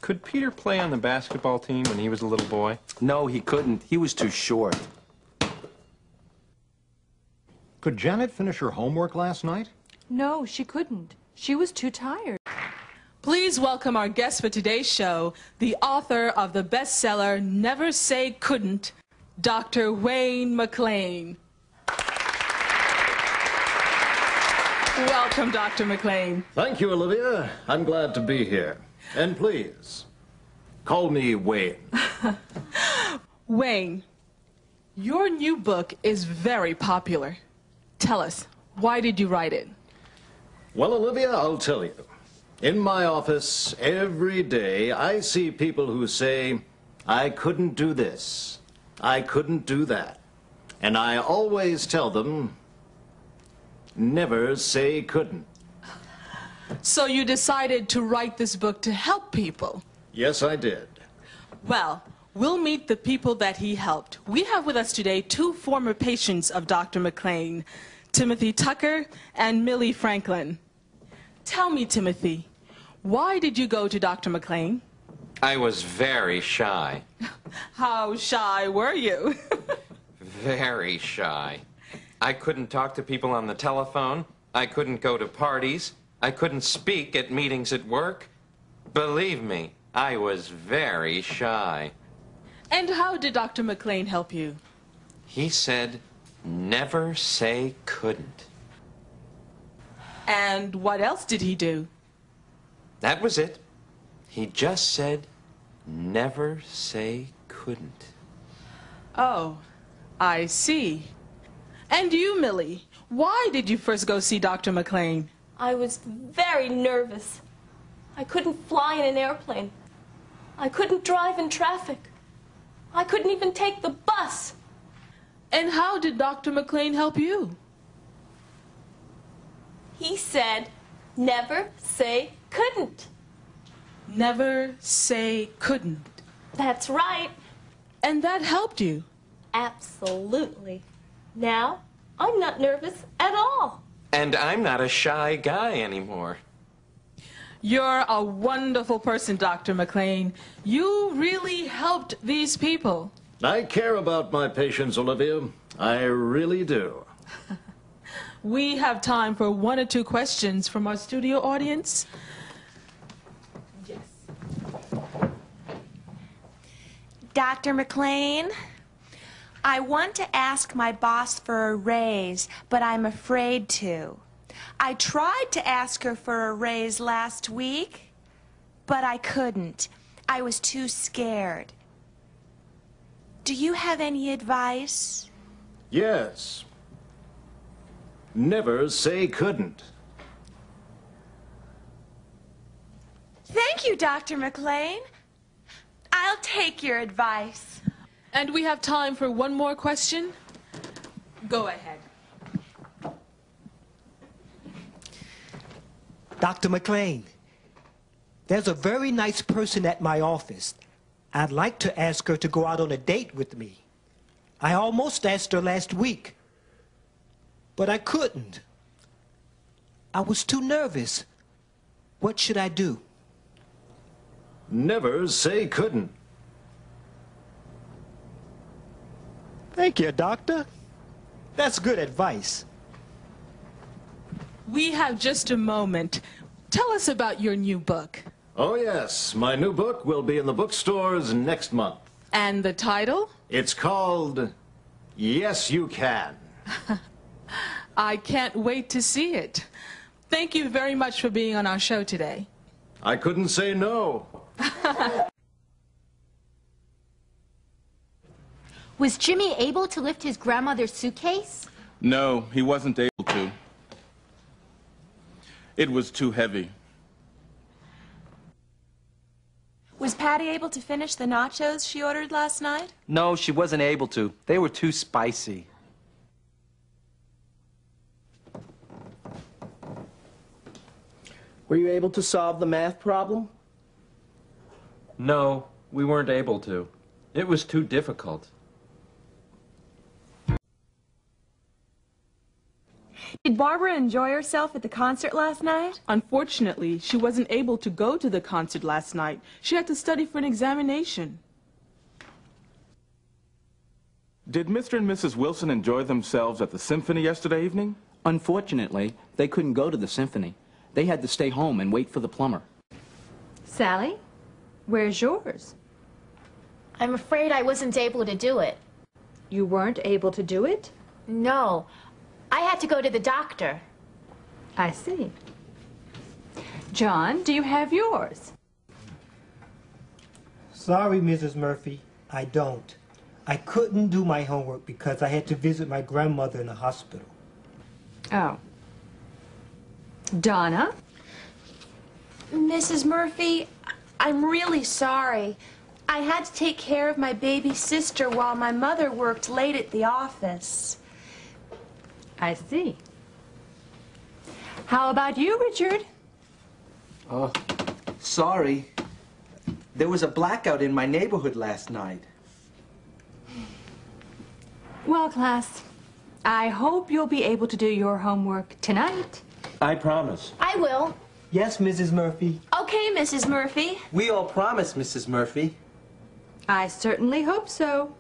Could Peter play on the basketball team when he was a little boy? No, he couldn't. He was too short. Could Janet finish her homework last night? No, she couldn't. She was too tired. Please welcome our guest for today's show, the author of the bestseller Never Say Couldn't, Dr. Wayne McLean. Welcome, Dr. McLean. Thank you, Olivia. I'm glad to be here. And please, call me Wayne. Wayne, your new book is very popular. Tell us, why did you write it? Well, Olivia, I'll tell you. In my office, every day, I see people who say, I couldn't do this, I couldn't do that. And I always tell them, never say couldn't. So you decided to write this book to help people? Yes, I did. Well, we'll meet the people that he helped. We have with us today two former patients of Dr. McLean, Timothy Tucker and Millie Franklin. Tell me, Timothy, why did you go to Dr. McLean? I was very shy. How shy were you? Very shy. I couldn't talk to people on the telephone. I couldn't go to parties. I couldn't speak at meetings at work. Believe me, I was very shy. And how did Dr. McLean help you? He said, never say couldn't. And what else did he do? That was it. He just said, never say couldn't. Oh, I see. And you, Millie, why did you first go see Dr. McLean? I was very nervous. I couldn't fly in an airplane. I couldn't drive in traffic. I couldn't even take the bus. And how did Dr. McLean help you? He said, never say couldn't. Never say couldn't. That's right. And that helped you? Absolutely. Now, I'm not nervous at all. And I'm not a shy guy anymore. You're a wonderful person, Dr. McLean. You really helped these people. I care about my patients, Olivia. I really do. We have time for one or two questions from our studio audience. Yes. Dr. McLean, I want to ask my boss for a raise, but I'm afraid to. I tried to ask her for a raise last week, but I couldn't. I was too scared. Do you have any advice? Yes. Never say couldn't. Thank you, Dr. McLean. I'll take your advice. And we have time for one more question. Go ahead. Dr. McLean, there's a very nice person at my office. I'd like to ask her to go out on a date with me. I almost asked her last week, but I couldn't. I was too nervous. What should I do? Never say couldn't. Thank you, Doctor. That's good advice. We have just a moment. Tell us about your new book. Oh, yes. My new book will be in the bookstores next month. And the title? It's called Yes, You Can. I can't wait to see it. Thank you very much for being on our show today. I couldn't say no. Was Jimmy able to lift his grandmother's suitcase? No, he wasn't able to. It was too heavy. Was Patty able to finish the nachos she ordered last night? No, she wasn't able to. They were too spicy. Were you able to solve the math problem? No, we weren't able to. It was too difficult. Did Barbara enjoy herself at the concert last night? Unfortunately, she wasn't able to go to the concert last night. She had to study for an examination. Did Mr. and Mrs. Wilson enjoy themselves at the symphony yesterday evening? Unfortunately, they couldn't go to the symphony. They had to stay home and wait for the plumber. Sally, where's yours? I'm afraid I wasn't able to do it. You weren't able to do it? No. I had to go to the doctor. I see. John, do you have yours? Sorry, Mrs. Murphy, I don't. I couldn't do my homework because I had to visit my grandmother in the hospital. Oh. Donna? Mrs. Murphy, I'm really sorry. I had to take care of my baby sister while my mother worked late at the office. I see. How about you, Richard? Oh, sorry. There was a blackout in my neighborhood last night. Well, class, I hope you'll be able to do your homework tonight. I promise. I will. Yes, Mrs. Murphy. Okay, Mrs. Murphy. We all promise, Mrs. Murphy. I certainly hope so.